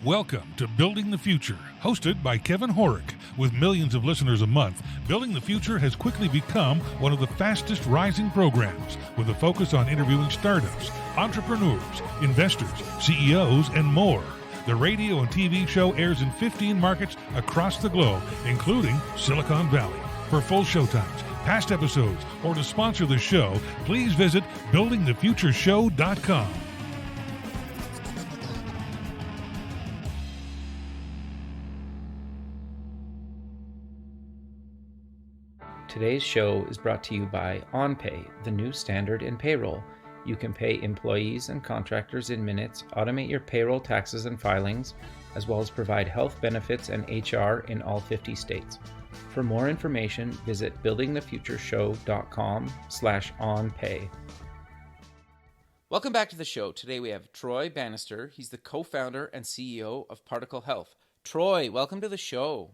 Welcome to Building the Future, hosted by Kevin Horick. With millions of listeners a month, Building the Future has quickly become one of the fastest rising programs, with a focus on interviewing startups, entrepreneurs, investors, CEOs, and more. The radio and TV show airs in 15 markets across the globe, including Silicon Valley. For full showtimes, past episodes, or to sponsor the show, please visit buildingthefutureshow.com. Today's show is brought to you by OnPay, the new standard in payroll. You can pay employees and contractors in minutes, automate your payroll taxes and filings, as well as provide health benefits and HR in all 50 states. For more information, visit buildingthefutureshow.com/onpay. Welcome back to the show. Today we have Troy Bannister. He's the co-founder and CEO of Particle Health. Troy, welcome to the show.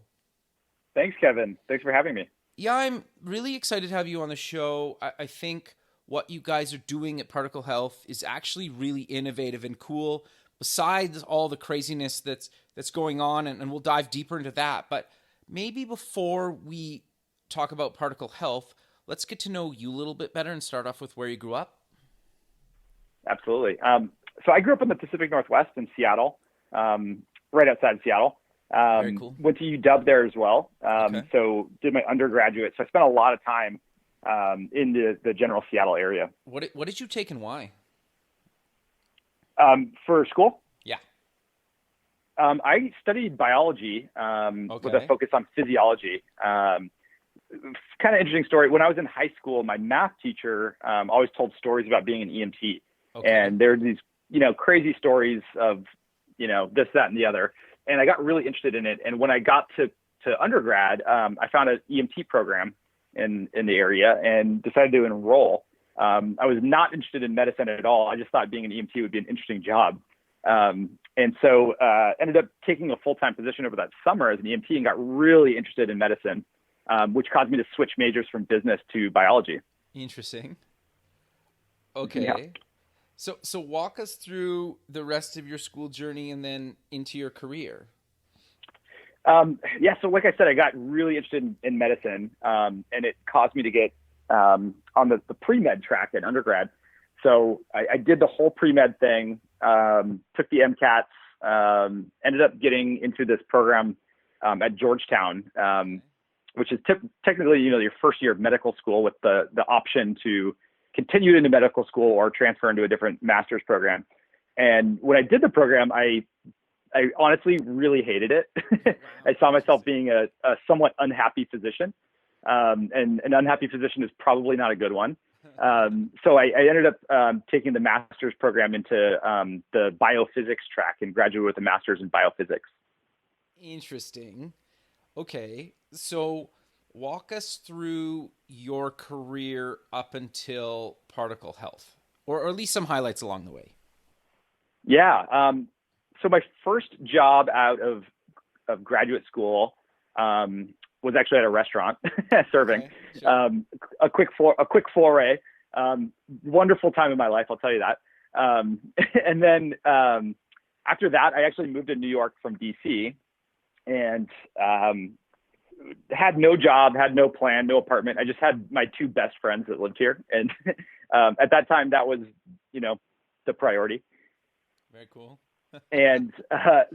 Thanks, Kevin. Thanks for having me. Yeah, I'm really excited to have you on the show. I think what you guys are doing at Particle Health is actually really innovative and cool, besides all the craziness that's going on, and we'll dive deeper into that. But maybe before we talk about Particle Health, let's get to know you a little bit better and start off with where you grew up. Absolutely. So I grew up in the Pacific Northwest in Seattle, right outside of Seattle. Very cool. Went to UW there as well. Okay. So did my undergraduate. So I spent a lot of time in the general Seattle area. What did you take and why? For school? Yeah. I studied biology with a focus on physiology. Kind of interesting story. When I was in high school, my math teacher always told stories about being an EMT. Okay. And there are these, crazy stories of, this, that, and the other. And I got really interested in it. And when I got to undergrad, I found an EMT program in the area and decided to enroll. I was not interested in medicine at all. I just thought being an EMT would be an interesting job. And so ended up taking a full-time position over that summer as an EMT and got really interested in medicine, which caused me to switch majors from business to biology. Interesting. Okay. Yeah. So walk us through the rest of your school journey and then into your career. So like I said, I got really interested in medicine, and it caused me to get on the pre-med track at undergrad. So I did the whole pre-med thing, took the MCATs, ended up getting into this program at Georgetown, which is technically, your first year of medical school with the option to continue into medical school or transfer into a different master's program. And when I did the program, I honestly really hated it. I saw myself being a somewhat unhappy physician. And an unhappy physician is probably not a good one. So I ended up taking the master's program into the biophysics track and graduated with a master's in biophysics. Interesting. Okay. So walk us through your career up until Particle Health, or at least some highlights along the way. Yeah. So my first job out of graduate school was actually at a restaurant serving. Okay, sure. A quick foray. Wonderful time in my life, I'll tell you that. And then after that, I actually moved to New York from DC, and had no job, had no plan, no apartment. I just had my two best friends that lived here. And at that time, that was, the priority. Very cool. And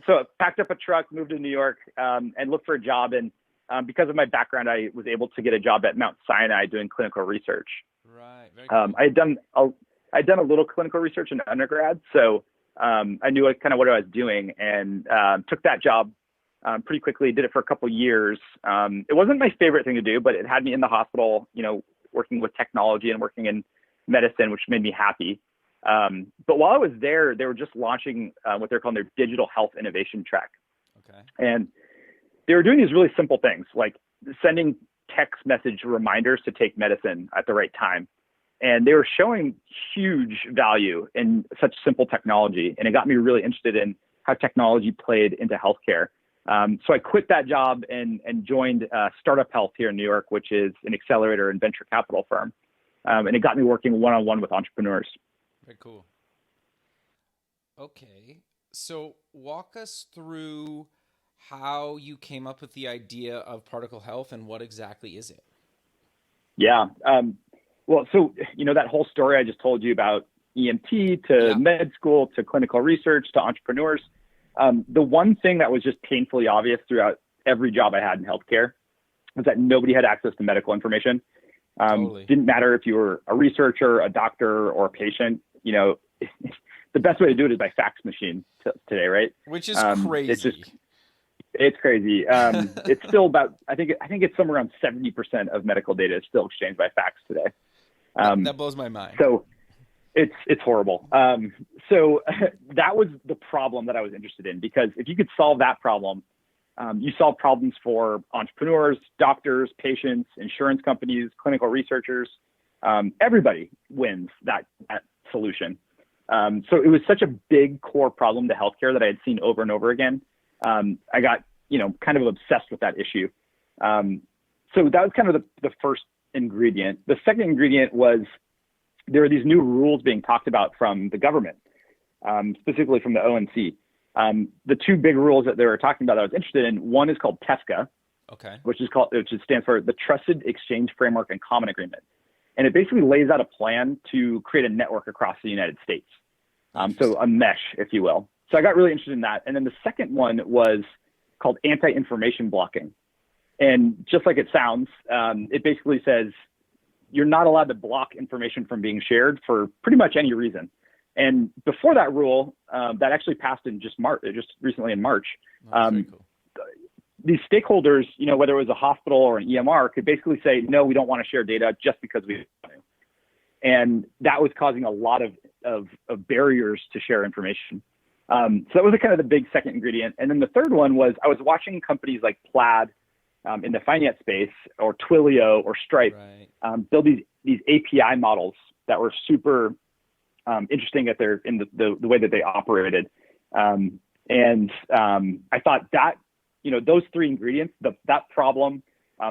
so I packed up a truck, moved to New York, and looked for a job. And because of my background, I was able to get a job at Mount Sinai doing clinical research. Right. Very cool. I'd done a little clinical research in undergrad, so I knew kind of what I was doing, and took that job pretty quickly. Did it for a couple years. It wasn't my favorite thing to do, but it had me in the hospital, working with technology and working in medicine, which made me happy. But while I was there, they were just launching what they're calling their digital health innovation track. Okay. And they were doing these really simple things, like sending text message reminders to take medicine at the right time. And they were showing huge value in such simple technology. And it got me really interested in how technology played into healthcare. So I quit that job and joined Startup Health here in New York, which is an accelerator and venture capital firm. And it got me working one-on-one with entrepreneurs. Very cool. Okay. So walk us through how you came up with the idea of particle health and what exactly is it? Yeah. Well, so, that whole story I just told you about EMT to Yeah. med school to clinical research to entrepreneurs. The one thing that was just painfully obvious throughout every job I had in healthcare was that nobody had access to medical information. Totally. Didn't matter if you were a researcher, a doctor, or a patient. The best way to do it is by fax machine today, right? Which is crazy. It's crazy. It's still about, I think it's somewhere around 70% of medical data is still exchanged by fax today. That blows my mind. So it's horrible. So that was the problem that I was interested in, because if you could solve that problem, you solve problems for entrepreneurs, doctors, patients, insurance companies, clinical researchers. Everybody wins that solution. So it was such a big core problem to healthcare that I had seen over and over again. I got, kind of obsessed with that issue. So that was kind of the first ingredient. The second ingredient was there are these new rules being talked about from the government, specifically from the ONC. The two big rules that they were talking about that I was interested in, one is called TESCA, Okay. which stands for the Trusted Exchange Framework and Common Agreement. And it basically lays out a plan to create a network across the United States. So a mesh, if you will. So I got really interested in that. And then the second one was called anti-information blocking. And just like it sounds, it basically says you're not allowed to block information from being shared for pretty much any reason. And before that rule, that actually passed in just recently in March. Very cool. These stakeholders, whether it was a hospital or an EMR, could basically say, no, we don't want to share data just because we want to. And that was causing a lot of barriers to share information. So that was kind of the big second ingredient. And then the third one was I was watching companies like Plaid in the finance space, or Twilio or Stripe, Right. build these API models that were super interesting in the way that they operated. And I thought that, those three ingredients, that problem,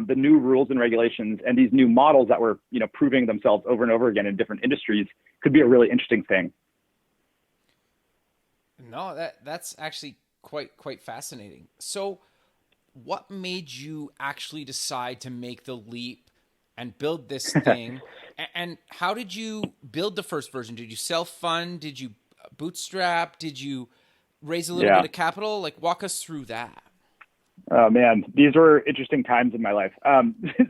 the new rules and regulations, and these new models that were, proving themselves over and over again in different industries could be a really interesting thing. No, that's actually quite fascinating. So what made you actually decide to make the leap and build this thing? And how did you build the first version? Did you self-fund? Did you bootstrap? Did you raise a little bit of capital? Like, walk us through that. Oh man, these were interesting times in my life.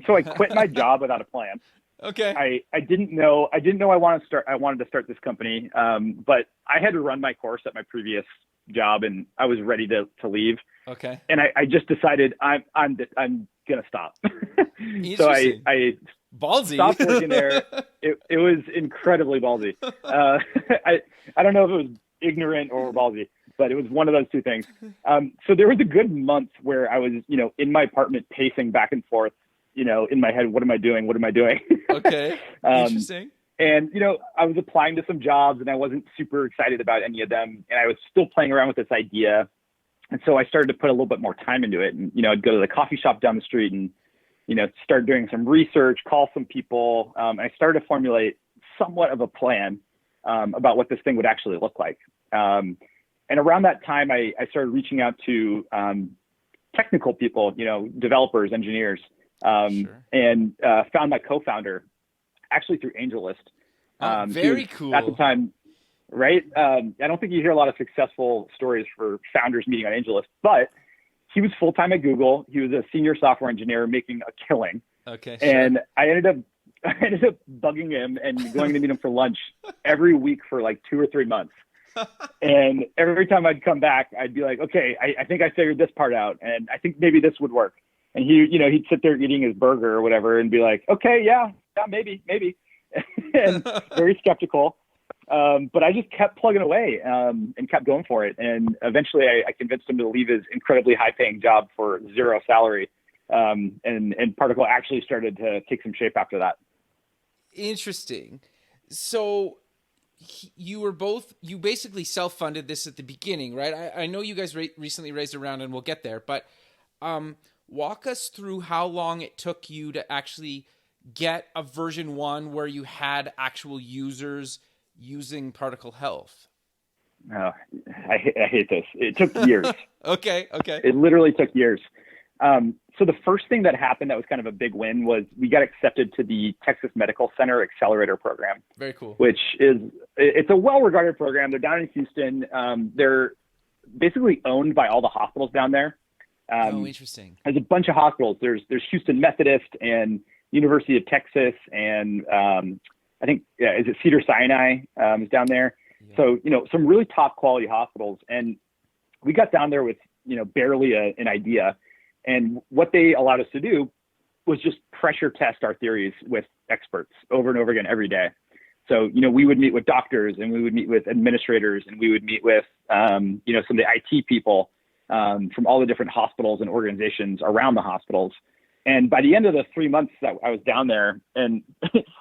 So I quit my job without a plan. Okay. I didn't know I wanted to start this company. But I had to run my course at my previous job, and I was ready to leave. Okay. And I just decided I'm gonna stop. So I ballsy. stopped working there. It was incredibly ballsy. I don't know if it was ignorant or ballsy, but it was one of those two things. So there was a good month where I was, in my apartment pacing back and forth, in my head, what am I doing? What am I doing? Okay. Interesting. And, I was applying to some jobs and I wasn't super excited about any of them. And I was still playing around with this idea. And so I started to put a little bit more time into it. And, I'd go to the coffee shop down the street and, start doing some research, call some people. I started to formulate somewhat of a plan about what this thing would actually look like. And around that time, I started reaching out to technical people, developers, engineers, and found my co-founder actually through AngelList. Very cool. At the time, right? I don't think you hear a lot of successful stories for founders meeting on AngelList, but he was full-time at Google. He was a senior software engineer making a killing. Okay. And I ended up bugging him and going to meet him for lunch every week for like 2 or 3 months. And every time I'd come back, I'd be like, okay, I think I figured this part out, and I think maybe this would work. And he'd sit there eating his burger or whatever and be like, okay, yeah, maybe. And very skeptical. But I just kept plugging away and kept going for it. And eventually I convinced him to leave his incredibly high paying job for zero salary. And Particle actually started to take some shape after that. Interesting. So you basically self-funded this at the beginning, right? I know you guys recently raised a round and we'll get there, but walk us through how long it took you to actually get a version 1 where you had actual users using Particle Health. Oh, I hate this. It took years. Okay. It literally took years. So the first thing that happened that was kind of a big win was we got accepted to the Texas Medical Center Accelerator Program. Very cool. Which it's a well-regarded program. They're down in Houston. They're basically owned by all the hospitals down there. Interesting. There's a bunch of hospitals. There's Houston Methodist and University of Texas, and I think is it Cedars-Sinai is down there. Yeah. So some really top quality hospitals, and we got down there with barely an idea, and what they allowed us to do was just pressure test our theories with experts over and over again every day. So we would meet with doctors, and we would meet with administrators, and we would meet with some of the IT people from all the different hospitals and organizations around the hospitals. And by the end of the 3 months that I was down there, and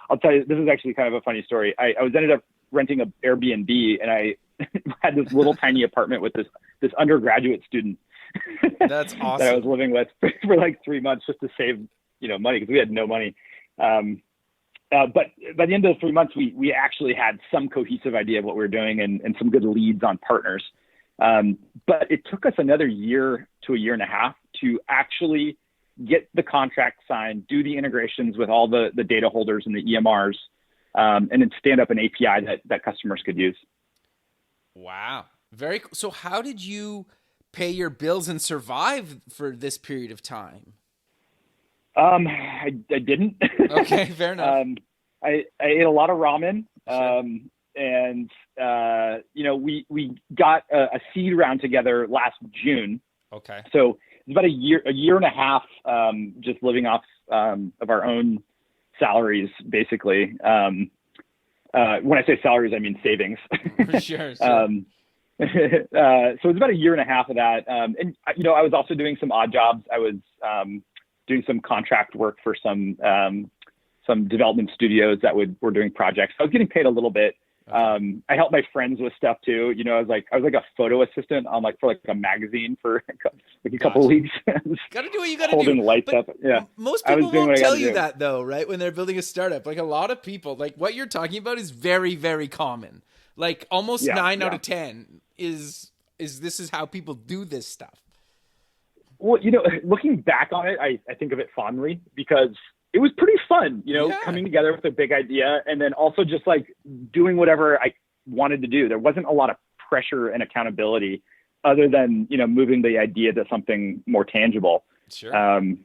I'll tell you, this is actually kind of a funny story. I ended up renting an Airbnb, and I had this little tiny apartment with this undergraduate student. That's awesome. That I was living with for like 3 months just to save money, because we had no money. But by the end of the 3 months, we actually had some cohesive idea of what we were doing and some good leads on partners. But it took us another year to a year and a half to actually get the contract signed, do the integrations with all the data holders and the EMRs, and then stand up an API that customers could use. Wow. Very cool. So how did you pay your bills and survive for this period of time? I didn't. Okay, fair enough. I ate a lot of ramen. Sure. And we got a seed round together last June. Okay. So it's about a year and a half, just living off of our own salaries, basically. When I say salaries, I mean savings. Sure. So it's about a year and a half of that. And I was also doing some odd jobs. I was doing some contract work for some development studios that were doing projects. I was getting paid a little bit. Okay. I helped my friends with stuff too. I was like a photo assistant on for a magazine for a couple of weeks. Got to do what you got to do. Holding lights up. Yeah. Most people won't tell you that though, right? When they're building a startup, like a lot of people, like what you're talking about is very, very common. Like almost 9 out of 10 is this is how people do this stuff. Well, looking back on it, I think of it fondly because it was pretty fun, coming together with a big idea and then also just like doing whatever I wanted to do. There wasn't a lot of pressure and accountability other than, moving the idea to something more tangible. Sure. At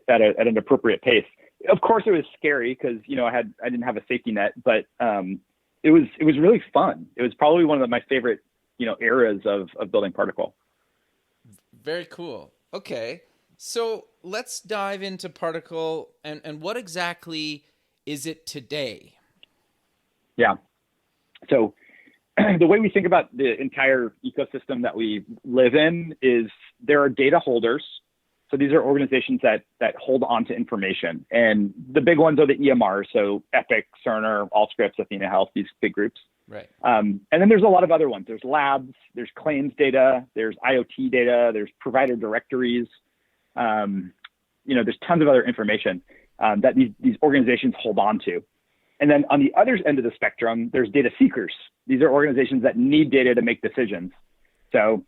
an appropriate pace. Of course it was scary because, I didn't have a safety net, but it was really fun. It was probably one of my favorite, eras of building Particle. Very cool. Okay. So let's dive into Particle and what exactly is it today? Yeah. So the way we think about the entire ecosystem that we live in is there are data holders. So these are organizations that hold on to information. And the big ones are the EMRs. So Epic, Cerner, Allscripts, athenahealth, these big groups. Right. And then there's a lot of other ones. There's labs, there's claims data, there's IoT data, there's provider directories. There's tons of other information that these organizations hold on to. And then on the other end of the spectrum, there's data seekers. These are organizations that need data to make decisions. So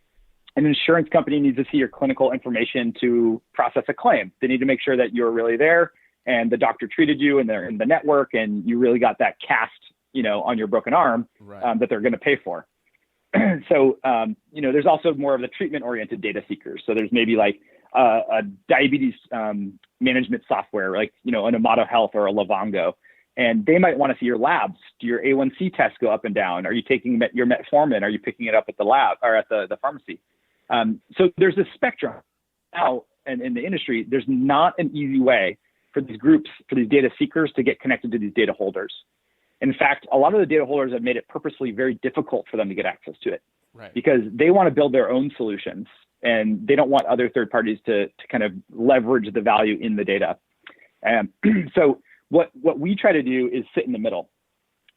an insurance company needs to see your clinical information to process a claim. They need to make sure that you're really there and the doctor treated you and they're in the network and you really got that cast, on your broken arm, right, that they're going to pay for. So, there's also more of the treatment-oriented data seekers. So there's maybe like a diabetes management software, like, an Amato Health or a Livongo. And they might want to see your labs. Do your A1C tests go up and down? Are you taking your metformin? Are you picking it up at the lab or at the pharmacy? So there's a spectrum out and in the industry. There's not an easy way for these groups, for these data seekers to get connected to these data holders. In fact, a lot of the data holders have made it purposely very difficult for them to get access to it, right, because they want to build their own solutions and they don't want other third parties to kind of leverage the value in the data. And so what we try to do is sit in the middle,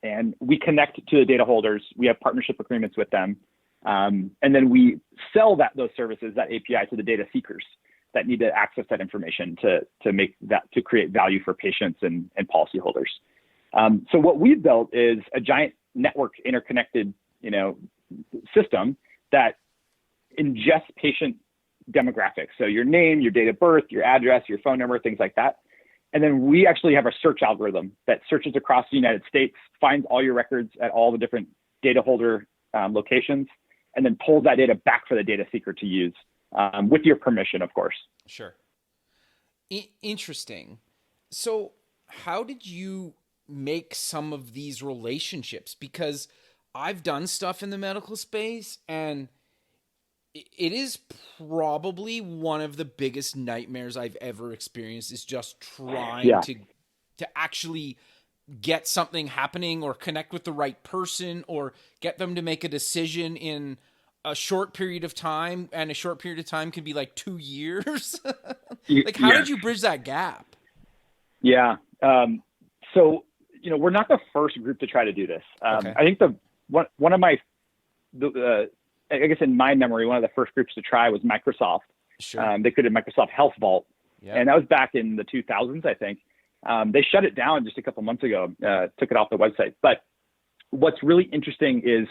and we connect to the data holders. We have partnership agreements with them. And then we sell those services, that API, to the data seekers that need to access that information to create value for patients and policyholders. So what we've built is a giant network interconnected, system that ingests patient demographics. So your name, your date of birth, your address, your phone number, things like that. And then we actually have a search algorithm that searches across the United States, finds all your records at all the different data holder locations, and then pulls that data back for the data seeker to use with your permission, of course. Sure. Interesting. So how did you make some of these relationships? Because I've done stuff in the medical space, and it is probably one of the biggest nightmares I've ever experienced, is just trying to actually get something happening or connect with the right person or get them to make a decision in a short period of time. And a short period of time can be like 2 years. Like, how did you bridge that gap? Yeah. So, we're not the first group to try to do this. Okay. I think one of my, I guess in my memory, one of the first groups to try was Microsoft. Sure. They created Microsoft Health Vault. Yeah. And that was back in the 2000s, I think. They shut it down just a couple months ago, took it off the website. But what's really interesting is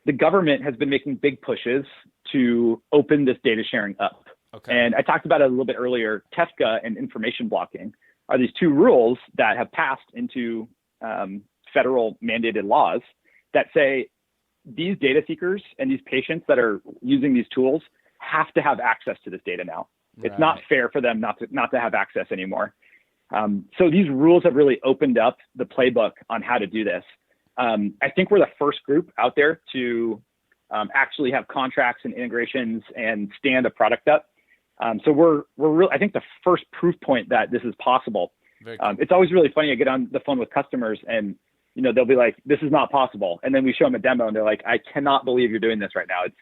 the government has been making big pushes to open this data sharing up. Okay. And I talked about it a little bit earlier. TEFCA and information blocking are these two rules that have passed into federal mandated laws that say these data seekers and these patients that are using these tools have to have access to this data now. It's not fair for them not to have access anymore. So these rules have really opened up the playbook on how to do this. I think we're the first group out there to actually have contracts and integrations and stand a product up. So we're really, I think, the first proof point that this is possible. Very cool. It's always really funny. I get on the phone with customers and they'll be like, "This is not possible," and then we show them a demo and they're like, "I cannot believe you're doing this right now." It's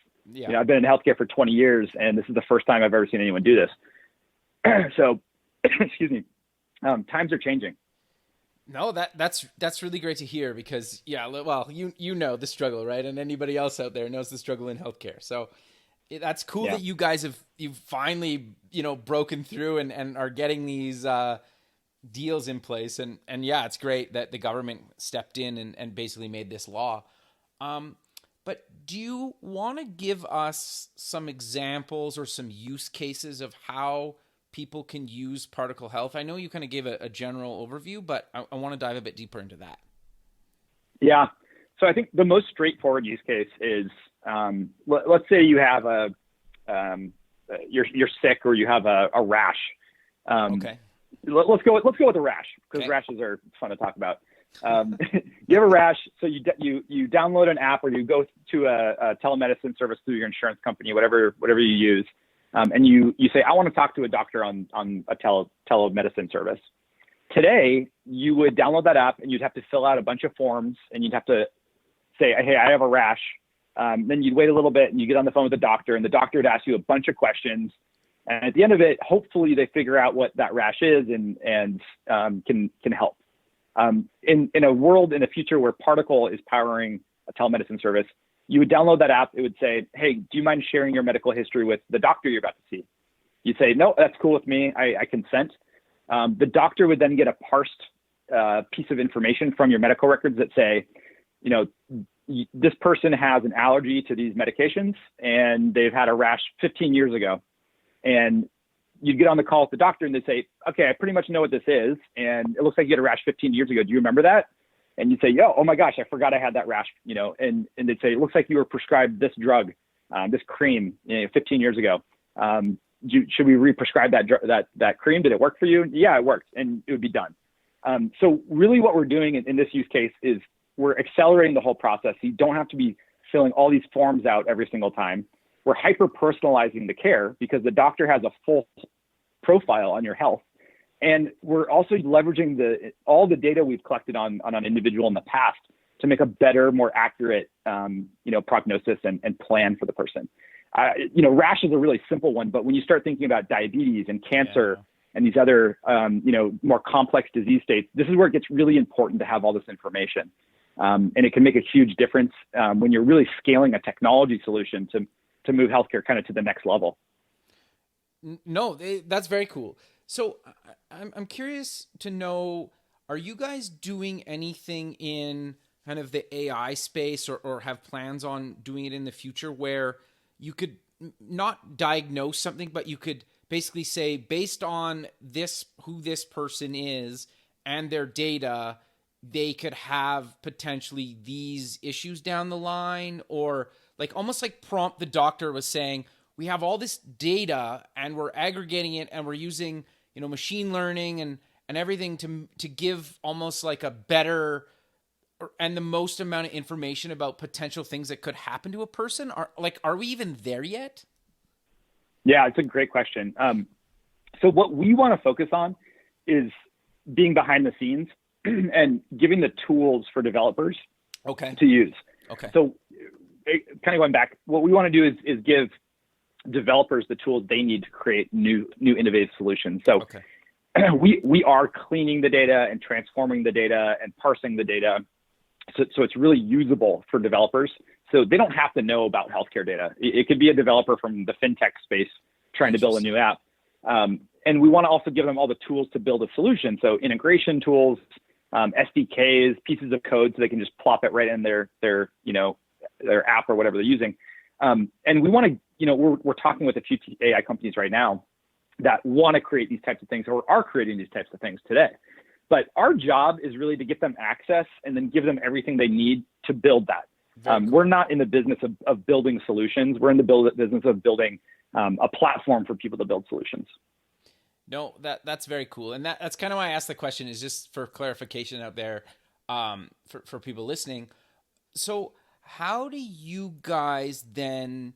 I've been in healthcare for 20 years and this is the first time I've ever seen anyone do this. So, excuse me. Times are changing. No, that's really great to hear, because well, you know the struggle, right? And anybody else out there knows the struggle in healthcare. So that's cool that you guys you've finally broken through and are getting these deals in place, and it's great that the government stepped in and basically made this law. But do you want to give us some examples or some use cases of how people can use Particle Health? I know you kind of gave a general overview, but I want to dive a bit deeper into that. Yeah. So I think the most straightforward use case is, let's say you have you're sick or you have a rash. Okay. Let's go with a rash, because rashes are fun to talk about. You have a rash, so you download an app or you go to a telemedicine service through your insurance company, whatever you use. And you say, "I want to talk to a doctor on a telemedicine service." Today, you would download that app and you'd have to fill out a bunch of forms and you'd have to say, "Hey, I have a rash." Then you'd wait a little bit and you get on the phone with the doctor, and the doctor would ask you a bunch of questions. And at the end of it, hopefully they figure out what that rash is and can help. In a world in the future where Particle is powering a telemedicine service, you would download that app. It would say, "Hey, do you mind sharing your medical history with the doctor you're about to see?" You say, "No, that's cool with me. I consent." The doctor would then get a parsed piece of information from your medical records that say, this person has an allergy to these medications and they've had a rash 15 years ago. And you'd get on the call with the doctor and they'd say, "Okay, I pretty much know what this is. And it looks like you had a rash 15 years ago. Do you remember that?" And you'd say, "Oh my gosh, I forgot I had that rash," and they'd say, "It looks like you were prescribed this drug, this cream, 15 years ago. Should we re-prescribe that cream? Did it work for you?" "Yeah, it worked," and it would be done. So really what we're doing in this use case is we're accelerating the whole process. You don't have to be filling all these forms out every single time. We're hyper-personalizing the care because the doctor has a full profile on your health. And we're also leveraging all the data we've collected on an individual in the past to make a better, more accurate, prognosis and plan for the person. Rash is a really simple one, but when you start thinking about diabetes and cancer and these other, more complex disease states, this is where it gets really important to have all this information. And it can make a huge difference when you're really scaling a technology solution to move healthcare kind of to the next level. No, that's very cool. So I'm curious to know, are you guys doing anything in kind of the AI space or have plans on doing it in the future where you could not diagnose something, but you could basically say, based on this, who this person is and their data, they could have potentially these issues down the line, or like almost like Prompt the Doctor was saying, we have all this data and we're aggregating it and we're using, machine learning and everything to give almost like a better and the most amount of information about potential things that could happen to a person. Are we even there yet? Yeah, it's a great question. So what we want to focus on is being behind the scenes and giving the tools for developers to use. Okay. So kind of going back, what we want to do is give developers the tools they need to create new innovative solutions. So we are cleaning the data and transforming the data and parsing the data. So it's really usable for developers. So they don't have to know about healthcare data. It could be a developer from the fintech space trying to build a new app. And we want to also give them all the tools to build a solution. So integration tools, SDKs, pieces of code, so they can just plop it right in their app or whatever they're using. And we want to, we're talking with a few AI companies right now that want to create these types of things or are creating these types of things today. But our job is really to get them access and then give them everything they need to build that. We're not in the business of building solutions. We're in the business of building a platform for people to build solutions. No, that's very cool. And that's kind of why I asked the question, is just for clarification out there for people listening. So how do you guys then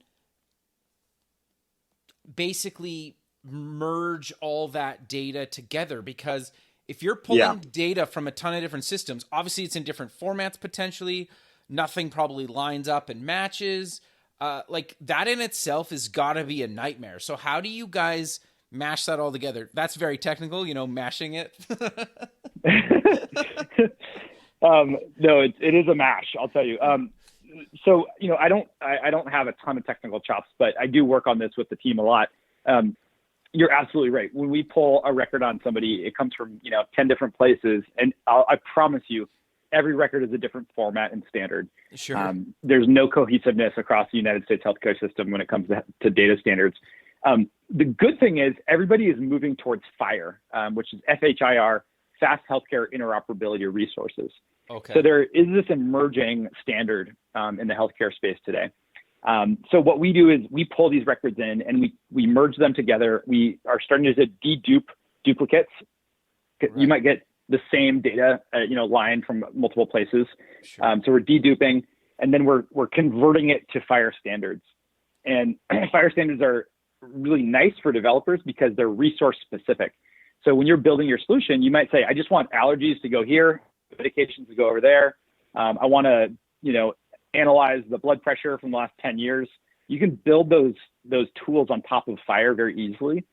basically merge all that data together? Because if you're pulling data from a ton of different systems, obviously it's in different formats potentially. Nothing probably lines up and matches. Like that in itself has got to be a nightmare. So how do you guys mash that all together? That's very technical, mashing it. No, it is a mash, I'll tell you. So, I don't have a ton of technical chops, but I do work on this with the team a lot. You're absolutely right. When we pull a record on somebody, it comes from, 10 different places. And I promise you, every record is a different format and standard. Sure. There's no cohesiveness across the United States healthcare system when it comes to data standards. The good thing is everybody is moving towards FHIR, which is FHIR, Fast Healthcare Interoperability Resources. Okay. So there is this emerging standard in the healthcare space today. So what we do is we pull these records in and we merge them together. We are starting to dedupe duplicates. Right. You might get the same data, line from multiple places. Sure. So we're deduping, and then we're converting it to FHIR standards. And FHIR standards are really nice for developers because they're resource specific. So when you're building your solution, you might say, I just want allergies to go here, medications to go over there. I want to, analyze the blood pressure from the last 10 years. You can build those tools on top of FHIR very easily.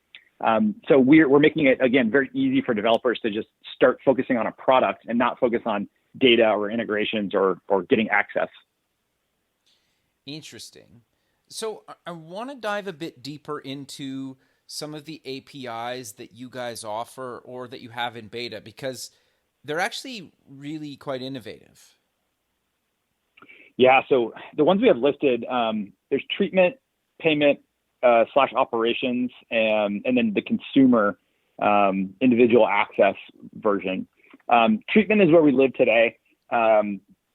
So we're making it, again, very easy for developers to just start focusing on a product and not focus on data or integrations or getting access. Interesting. So I want to dive a bit deeper into some of the APIs that you guys offer or that you have in beta, because they're actually really quite innovative. Yeah, so the ones we have listed, there's treatment, payment, / operations, and then the consumer individual access version. Treatment is where we live today,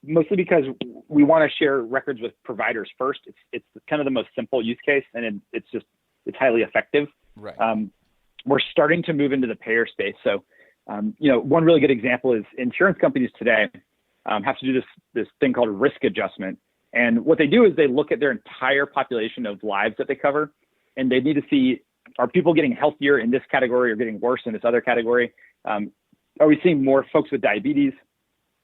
mostly because we want to share records with providers first. It's kind of the most simple use case, and it's highly effective. Right. We're starting to move into the payer space. So, one really good example is insurance companies today have to do this thing called risk adjustment. And what they do is they look at their entire population of lives that they cover, and they need to see, are people getting healthier in this category or getting worse in this other category? Are we seeing more folks with diabetes?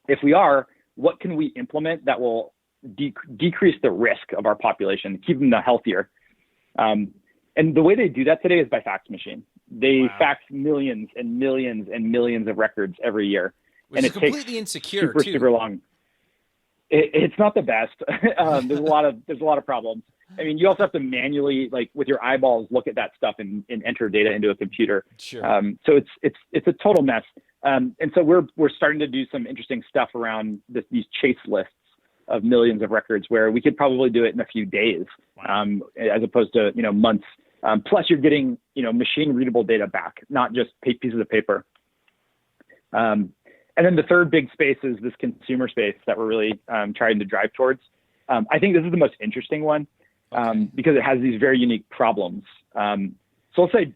If we are, what can we implement that will decrease the risk of our population, keep them healthier? And the way they do that today is by fax machine. They fax millions and millions and millions of records every year. Which is completely insecure, super long. It's not the best. There's a lot of problems. I mean, you also have to manually, like with your eyeballs, look at that stuff and enter data into a computer. Sure. So it's a total mess. And so we're starting to do some interesting stuff around these chase lists of millions of records, where we could probably do it in a few days, as opposed to months. Plus, you're getting machine readable data back, not just pieces of paper. And then the third big space is this consumer space that we're really trying to drive towards. I think this is the most interesting one because it has these very unique problems. So let's say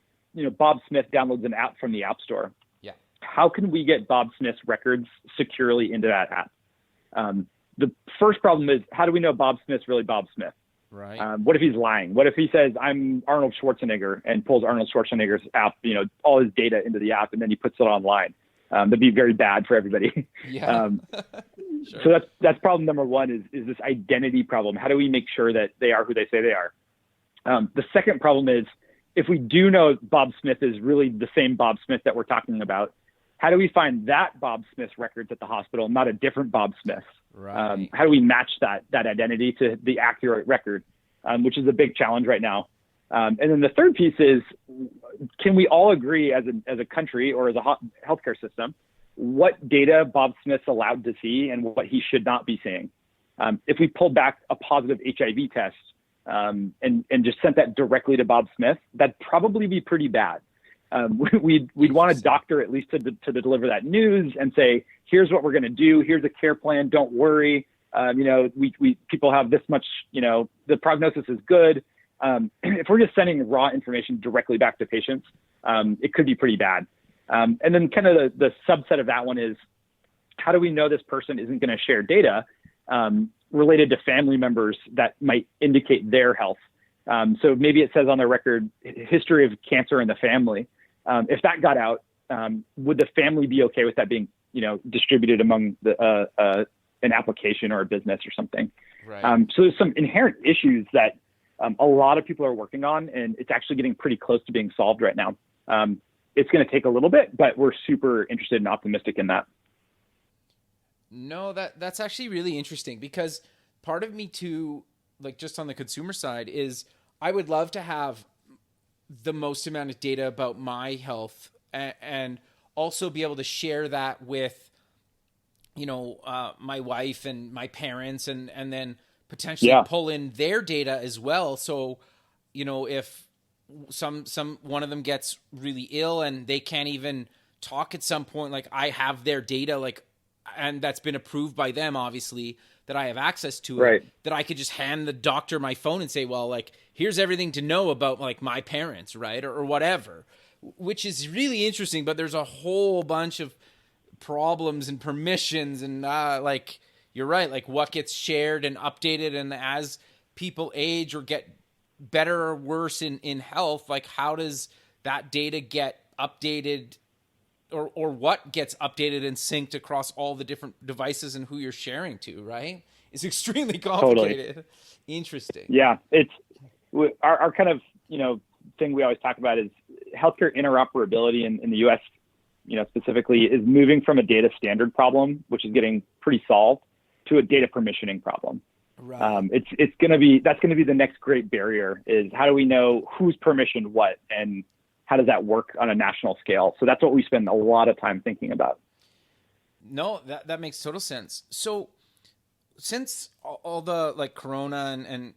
Bob Smith downloads an app from the App Store. Yeah. How can we get Bob Smith's records securely into that app? The first problem is, how do we know Bob Smith's really Bob Smith? Right. What if he's lying? What if he says, I'm Arnold Schwarzenegger, and pulls Arnold Schwarzenegger's app, all his data into the app, and then he puts it online? That'd be very bad for everybody. Yeah. Sure. So that's problem number one is this identity problem. How do we make sure that they are who they say they are? The second problem is, if we do know Bob Smith is really the same Bob Smith that we're talking about, how do we find that Bob Smith's records at the hospital, not a different Bob Smith? Right. How do we match that identity to the accurate record, which is a big challenge right now. And then the third piece is, can we all agree as a country or as a healthcare system, what data Bob Smith's allowed to see and what he should not be seeing? If we pulled back a positive HIV test and just sent that directly to Bob Smith, that'd probably be pretty bad. We'd want a doctor at least to deliver that news and say, here's what we're going to do. Here's a care plan. Don't worry. People have this much, the prognosis is good. If we're just sending raw information directly back to patients, it could be pretty bad. And then kind of the subset of that one is, how do we know this person isn't going to share data related to family members that might indicate their health? So maybe it says on their record, history of cancer in the family. If that got out, would the family be okay with that being, distributed among an application or a business or something? Right. So there's some inherent issues that a lot of people are working on, and it's actually getting pretty close to being solved right now. It's going to take a little bit, but we're super interested and optimistic in that. No, that's actually really interesting, because part of me too, like just on the consumer side, is I would love to have the most amount of data about my health and also be able to share that with, my wife and my parents and then potentially pull in their data as well. So, if one of them gets really ill and they can't even talk at some point, like I have their data, and that's been approved by them, obviously, that I have access to it, that I could just hand the doctor my phone and say, well, here's everything to know about my parents, right? Or whatever, which is really interesting. But there's a whole bunch of problems and permissions and you're right, what gets shared and updated, and as people age or get better or worse in health, how does that data get updated, or what gets updated and synced across all the different devices and who you're sharing to, right? It's extremely complicated. Totally. Interesting. Yeah. It's our kind of, thing we always talk about is healthcare interoperability in the US, specifically, is moving from a data standard problem, which is getting pretty solved, to a data permissioning problem. Right. That's going to be the next great barrier, is how do we know who's permissioned what, and how does that work on a national scale? So that's what we spend a lot of time thinking about. No, that makes total sense. So since all the Corona and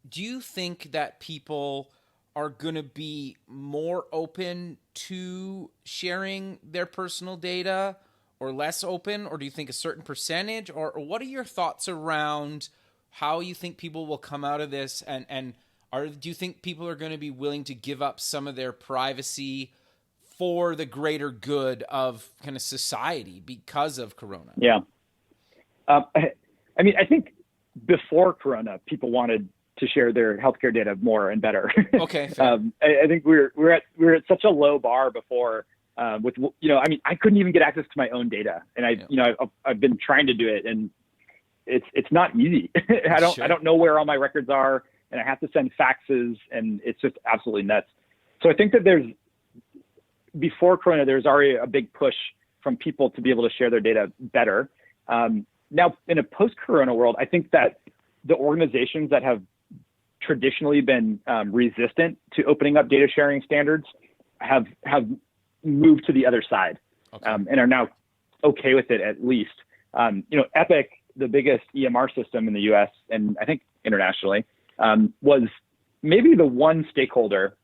do you think that people are going to be more open to sharing their personal data or less open? Or do you think a certain percentage, or what are your thoughts around how you think people will come out of this? And do you think people are going to be willing to give up some of their privacy for the greater good of kind of society because of Corona? Yeah. I think before Corona, people wanted to share their healthcare data more and better. Okay. I think we're at such a low bar before, I couldn't even get access to my own data, and I've been trying to do it, and it's not easy. I don't know where all my records are, and I have to send faxes, and it's just absolutely nuts. So I think that before Corona, there's already a big push from people to be able to share their data better. Now, in a post-Corona world, I think that the organizations that have traditionally been resistant to opening up data sharing standards have moved to the other side. Okay. And are now okay with it at least. Epic, the biggest EMR system in the US and I think internationally, was maybe the one stakeholder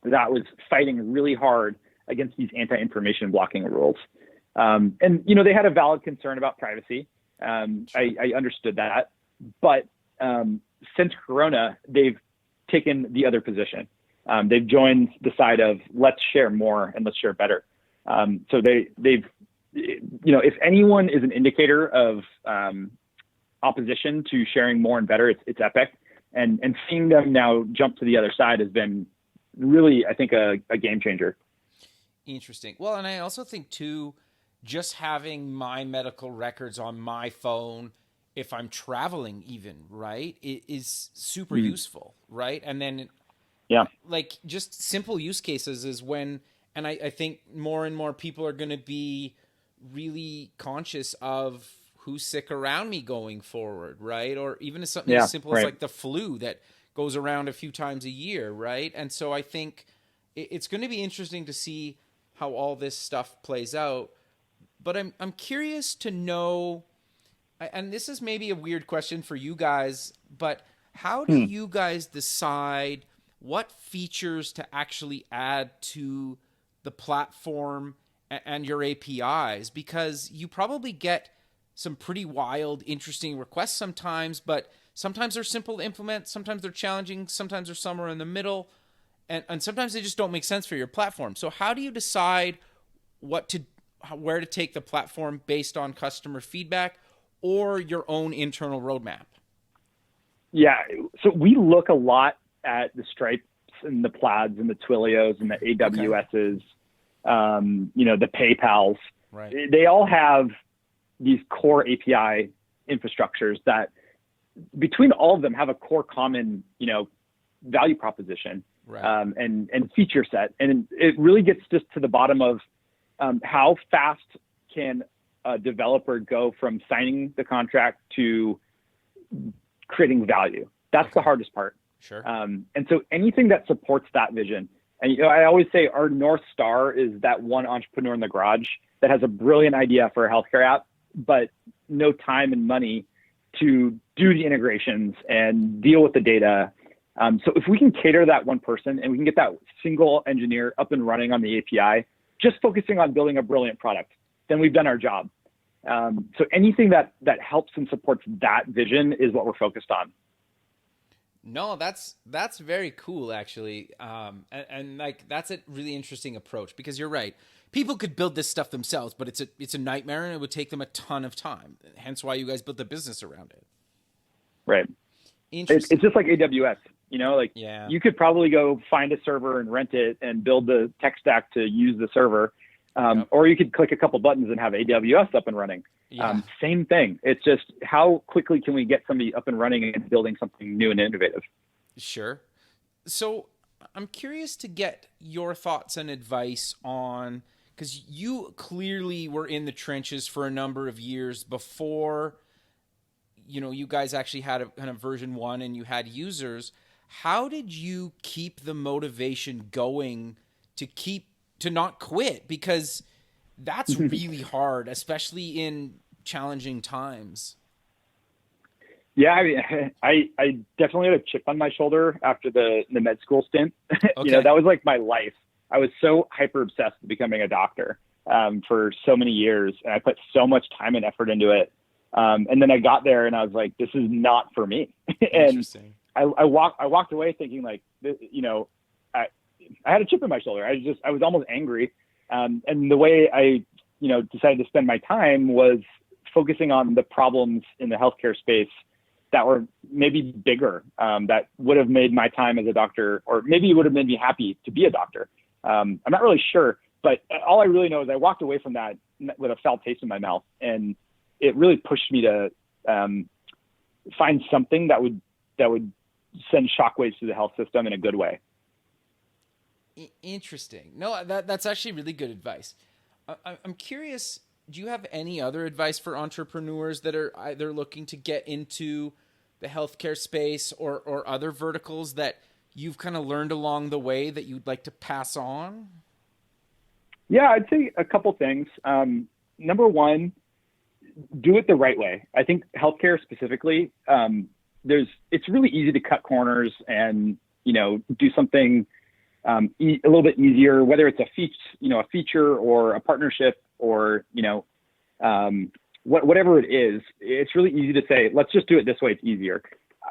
that was fighting really hard against these anti-information blocking rules. And they had a valid concern about privacy. I understood that. But since Corona, they've taken the other position. They've joined the side of let's share more and let's share better. So they've, if anyone is an indicator of opposition to sharing more and better, it's Epic. And seeing them now jump to the other side has been really, I think, a game changer. Interesting. Well, and I also think too, just having my medical records on my phone, if I'm traveling even, right, it is super useful, right? And then, like just simple use cases is when, and I think more and more people are going to be really conscious of who's sick around me going forward, right? Or even as something as simple as like the flu that goes around a few times a year, right? And so I think it's going to be interesting to see how all this stuff plays out. But I'm curious to know, and this is maybe a weird question for you guys, but how do you guys decide what features to actually add to the platform and your APIs? Because you probably get some pretty wild, interesting requests sometimes, but sometimes they're simple to implement, sometimes they're challenging, sometimes they're somewhere in the middle, and sometimes they just don't make sense for your platform. So how do you decide where to take the platform based on customer feedback or your own internal roadmap? Yeah, so we look a lot at the Stripes and the Plaids and the Twilios and the AWSs, the PayPals. Right. They all have these core API infrastructures that between all of them have a core common, value proposition, right. And feature set. And it really gets just to the bottom of how fast can a developer go from signing the contract to creating value. That's the hardest part. Sure. And so anything that supports that vision, and I always say our North Star is that one entrepreneur in the garage that has a brilliant idea for a healthcare app, but no time and money to do the integrations and deal with the data. So if we can cater that one person and we can get that single engineer up and running on the API, just focusing on building a brilliant product, then we've done our job. So anything that helps and supports that vision is what we're focused on. No, that's very cool, actually. And like, that's a really interesting approach because you're right. People could build this stuff themselves, but it's a nightmare and it would take them a ton of time. Hence why you guys built the business around it. Right. Interesting. It's just like AWS, you could probably go find a server and rent it and build the tech stack to use the server. Or you could click a couple buttons and have AWS up and running. Yeah. Same thing. It's just how quickly can we get somebody up and running and building something new and innovative? Sure. So I'm curious to get your thoughts and advice on, because you clearly were in the trenches for a number of years before, you guys actually had a kind of version 1 and you had users. How did you keep the motivation going to not quit? Because that's really hard, especially in challenging times. Yeah, I definitely had a chip on my shoulder after the med school stint. Okay. That was like my life. I was so hyper obsessed with becoming a doctor for so many years, and I put so much time and effort into it. And then I got there, and I was like, "This is not for me." And Interesting. I walked away thinking like, I had a chip in my shoulder. I was almost angry. And the way I, decided to spend my time was focusing on the problems in the healthcare space that were maybe bigger, that would have made my time as a doctor, or maybe it would have made me happy to be a doctor. I'm not really sure, but all I really know is I walked away from that with a foul taste in my mouth, and it really pushed me to find something that would send shockwaves through the health system in a good way. Interesting. No, that's actually really good advice. I'm curious, do you have any other advice for entrepreneurs that are either looking to get into the healthcare space or other verticals that you've kind of learned along the way that you'd like to pass on? Yeah, I'd say a couple things. Number one, do it the right way. I think healthcare specifically, it's really easy to cut corners and, do something a little bit easier, whether it's a feature or a partnership or, whatever it is. It's really easy to say, let's just do it this way. It's easier.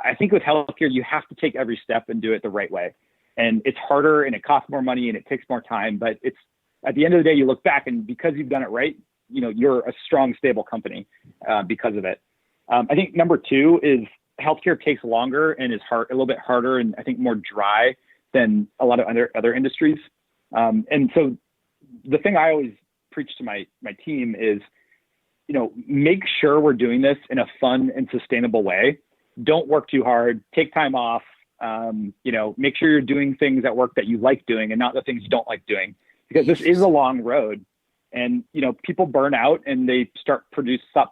I think with healthcare, you have to take every step and do it the right way. And it's harder and it costs more money and it takes more time, but it's at the end of the day, you look back and because you've done it right, you're a strong, stable company because of it. I think number two is healthcare takes longer and is a little bit harder and I think more dry than a lot of other industries. And so the thing I always preach to my team is, make sure we're doing this in a fun and sustainable way. Don't work too hard, take time off, make sure you're doing things at work that you like doing and not the things you don't like doing, because this is a long road and, people burn out and they stop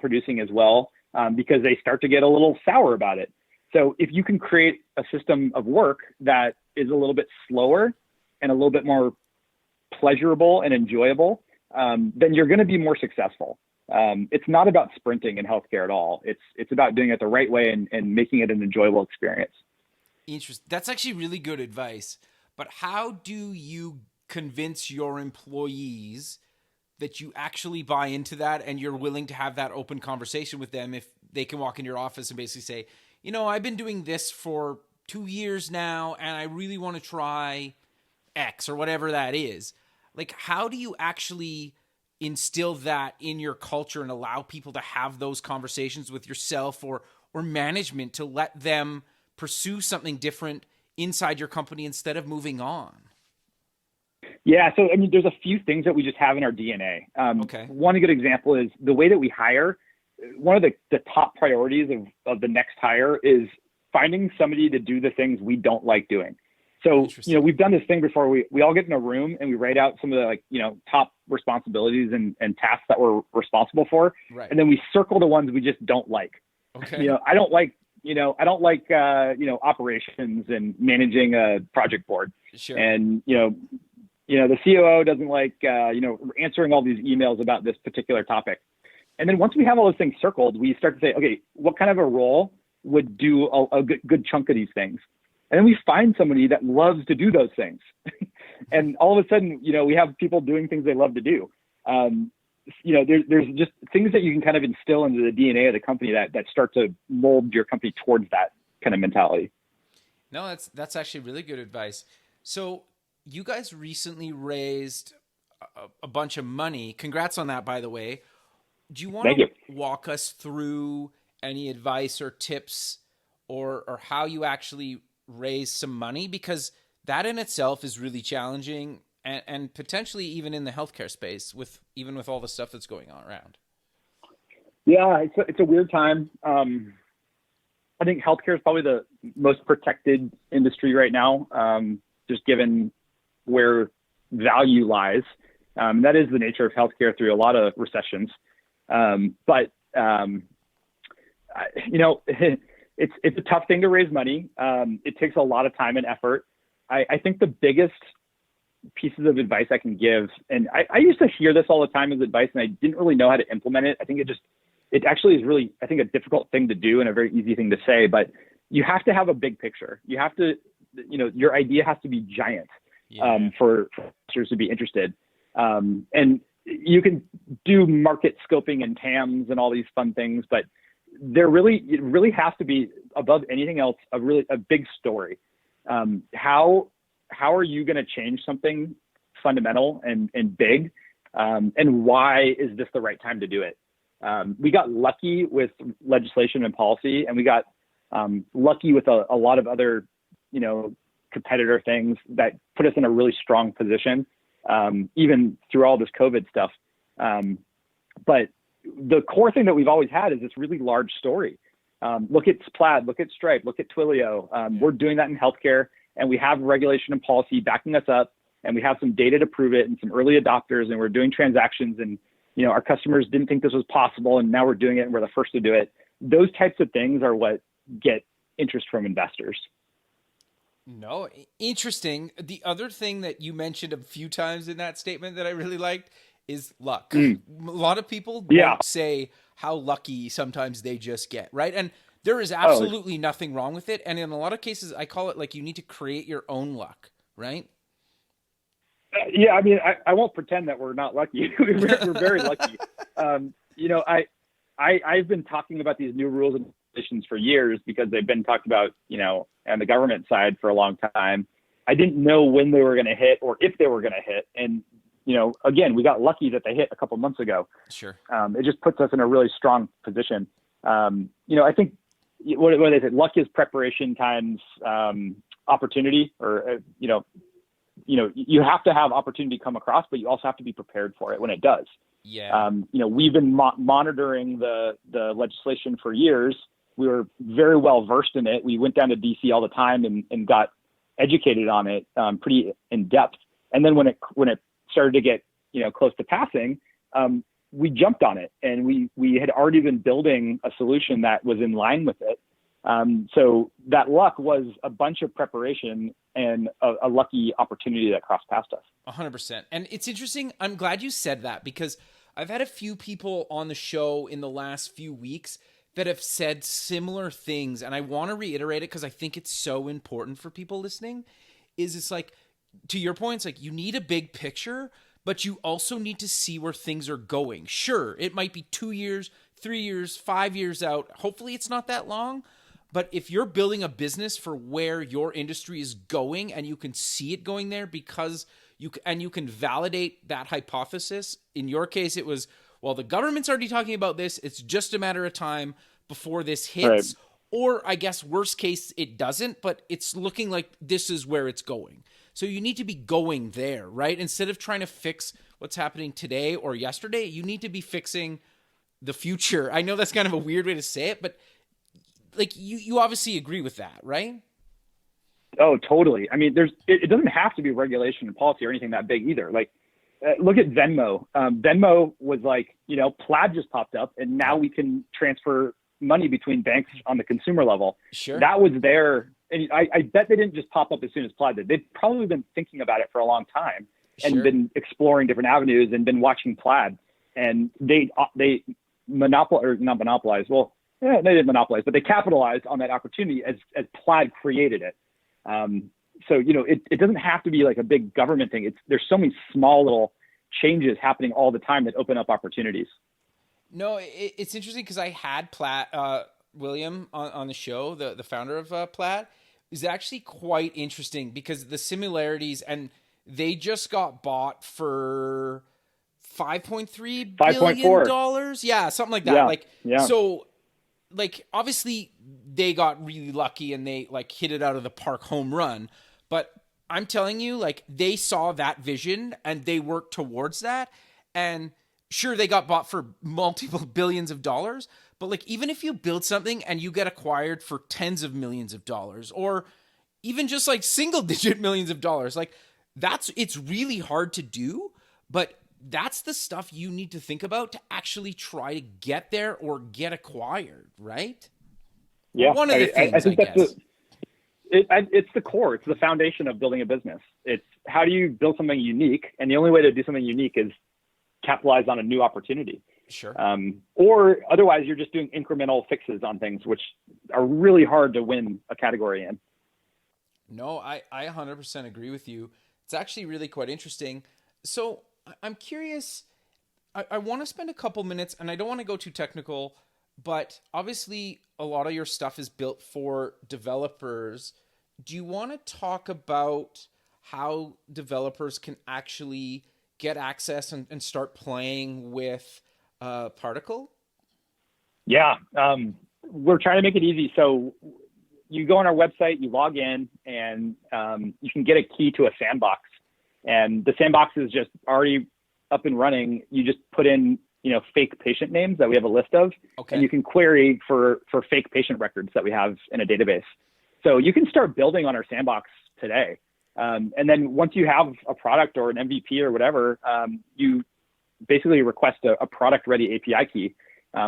producing as well because they start to get a little sour about it. So if you can create a system of work that is a little bit slower and a little bit more pleasurable and enjoyable, then you're going to be more successful. It's not about sprinting in healthcare at all. It's about doing it the right way and making it an enjoyable experience. Interesting. That's actually really good advice. But how do you convince your employees that you actually buy into that and you're willing to have that open conversation with them if they can walk in your office and basically say, I've been doing this for 2 years now and I really want to try X or whatever that is. Like, how do you actually instill that in your culture and allow people to have those conversations with yourself or management to let them pursue something different inside your company instead of moving on? Yeah. So, there's a few things that we just have in our DNA. Okay. One good example is the way that we hire. One of the top priorities of the next hire is finding somebody to do the things we don't like doing. So, we've done this thing before. We all get in a room and we write out some of the top responsibilities and tasks that we're responsible for. Right. And then we circle the ones we just don't like. Okay. I don't like operations and managing a project board. Sure. And, the COO doesn't like, answering all these emails about this particular topic. And then once we have all those things circled, we start to say, okay, what kind of a role would do a good chunk of these things? And then we find somebody that loves to do those things. And all of a sudden, we have people doing things they love to do. There's just things that you can kind of instill into the DNA of the company that start to mold your company towards that kind of mentality. No, that's actually really good advice. So you guys recently raised a bunch of money. Congrats on that, by the way. Do you want to walk us through any advice or tips or how you actually raise some money? Because that in itself is really challenging and potentially even in the healthcare space with all the stuff that's going on around. Yeah, it's a weird time. I think healthcare is probably the most protected industry right now, just given where value lies. That is the nature of healthcare through a lot of recessions. But it's a tough thing to raise money. It takes a lot of time and effort. I think the biggest pieces of advice I can give, and I used to hear this all the time as advice, and I didn't really know how to implement it. I think it actually is really, I think, a difficult thing to do and a very easy thing to say, but you have to have a big picture. You have to, your idea has to be giant for investors to be interested. And you can do market scoping and TAMs and all these fun things, but it really has to be above anything else, a big story. How are you going to change something fundamental and big? And why is this the right time to do it? We got lucky with legislation and policy, and we got lucky with a lot of other, competitor things that put us in a really strong position, even through all this COVID stuff. But the core thing that we've always had is this really large story. Look at Plaid, look at Stripe, look at Twilio. We're doing that in healthcare, and we have regulation and policy backing us up, and we have some data to prove it and some early adopters, and we're doing transactions, and our customers didn't think this was possible, and now we're doing it, and we're the first to do it. Those types of things are what get interest from investors. No, interesting. The other thing that you mentioned a few times in that statement that I really liked is luck. A lot of people won't say how lucky sometimes they just get, right? And there is absolutely nothing wrong with it. And in a lot of cases, I call it like you need to create your own luck, right? Yeah, I mean, I won't pretend that we're not lucky. We're very lucky. I've been talking about these new rules and regulations for years because they've been talked about, on the government side for a long time. I didn't know when they were going to hit or if they were going to hit. And, again, we got lucky that they hit a couple months ago. Sure. It just puts us in a really strong position. I think what they say, luck is preparation times opportunity, or, you have to have opportunity come across, but you also have to be prepared for it when it does. Yeah. We've been monitoring the legislation for years. We were very well versed in it. We went down to DC all the time and got educated on it pretty in depth. And then when it started to get close to passing, we jumped on it, and we had already been building a solution that was in line with it. So that luck was a bunch of preparation and a lucky opportunity that crossed past us. 100%. And it's interesting. I'm glad you said that, because I've had a few people on the show in the last few weeks that have said similar things. And I want to reiterate it because I think it's so important for people listening. It's like, to your point, it's like you need a big picture, but you also need to see where things are going. Sure, it might be 2 years, 3 years, 5 years out. Hopefully it's not that long. But if you're building a business for where your industry is going and you can see it going there because you can validate that hypothesis. In your case, it was, well, the government's already talking about this. It's just a matter of time before this hits. Right. Or I guess worst case, it doesn't, but it's looking like this is where it's going. So you need to be going there, right? Instead of trying to fix what's happening today or yesterday, you need to be fixing the future. I know that's kind of a weird way to say it, but like you obviously agree with that, right? Oh, totally. I mean, it doesn't have to be regulation and policy or anything that big either. Like, look at Venmo. Venmo was like, Plaid just popped up, and now we can transfer money between banks on the consumer level. Sure. That was there. And I bet they didn't just pop up as soon as Plaid did. They've probably been thinking about it for a long time and been exploring different avenues and been watching Plaid. And they not monopolized. Well, they didn't monopolize, but they capitalized on that opportunity as Plaid created it. So, it doesn't have to be like a big government thing. There's so many small little changes happening all the time that open up opportunities. No, it's interesting because I had William on the show, the founder of Plaid. Is actually quite interesting because the similarities, and they just got bought for $5.3 billion. Yeah, something like that. So obviously they got really lucky and they hit it out of the park, home run. But I'm telling you, they saw that vision and they worked towards that. And sure, they got bought for multiple billions of dollars. But even if you build something and you get acquired for tens of millions of dollars, or even just single digit millions of dollars, it's really hard to do. But that's the stuff you need to think about to actually try to get there or get acquired, right? Yeah. One of the things, I think that's it's the core. It's the foundation of building a business. It's how do you build something unique? And the only way to do something unique is capitalize on a new opportunity. Sure. Or otherwise you're just doing incremental fixes on things, which are really hard to win a category in. No, I 100% agree with you. It's actually really quite interesting. So I'm curious, I want to spend a couple minutes, and I don't want to go too technical, but obviously a lot of your stuff is built for developers. Do you want to talk about how developers can actually get access and start playing with Particle? Yeah, we're trying to make it easy. So you go on our website, you log in, and you can get a key to a sandbox. And the sandbox is just already up and running. You just put in, fake patient names that we have a list of, and you can query for fake patient records that we have in a database. So you can start building on our sandbox today. And then once you have a product or an MVP or whatever, you basically request a product ready API key.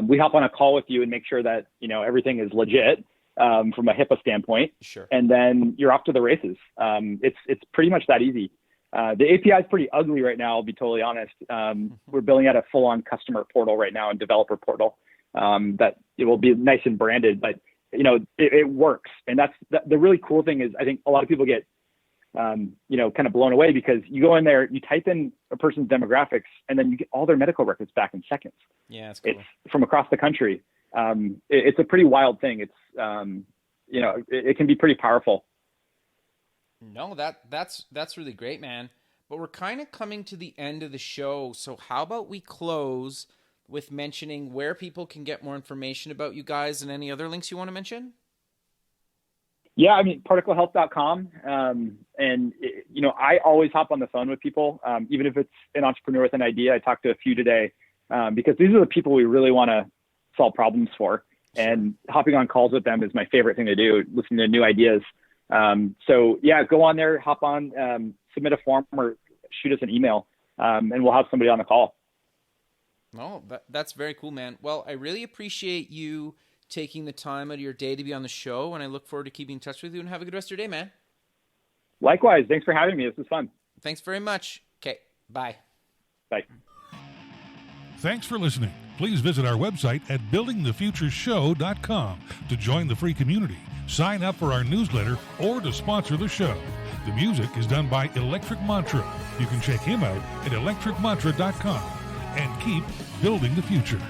We hop on a call with you and make sure that, everything is legit. from a HIPAA standpoint. Sure. And then you're off to the races. It's pretty much that easy. The API is pretty ugly right now, I'll be totally honest. We're building out a full-on customer portal right now and developer portal that it will be nice and branded, but it works. And that's the really cool thing is I think a lot of people get, kind of blown away because you go in there, you type in a person's demographics, and then you get all their medical records back in seconds. Yeah, that's cool. It's from across the country. It's a pretty wild thing. It's, it can be pretty powerful. No, that's really great, man. But we're kind of coming to the end of the show. So how about we close with mentioning where people can get more information about you guys and any other links you want to mention? Yeah, I mean, particlehealth.com. I always hop on the phone with people, even if it's an entrepreneur with an idea. I talked to a few today because these are the people we really want to solve problems for. And hopping on calls with them is my favorite thing to do, listening to new ideas. So yeah, go on there, hop on, submit a form or shoot us an email, and we'll have somebody on the call. No, that's very cool, man. Well, I really appreciate you taking the time out of your day to be on the show, and I look forward to keeping in touch with you, and have a good rest of your day, man. Likewise. Thanks for having me. This was fun. Thanks very much. Okay. Bye. Bye. Thanks for listening. Please visit our website at buildingthefutureshow.com to join the free community, sign up for our newsletter, or to sponsor the show. The music is done by Electric Mantra. You can check him out at electricmantra.com and keep building the future.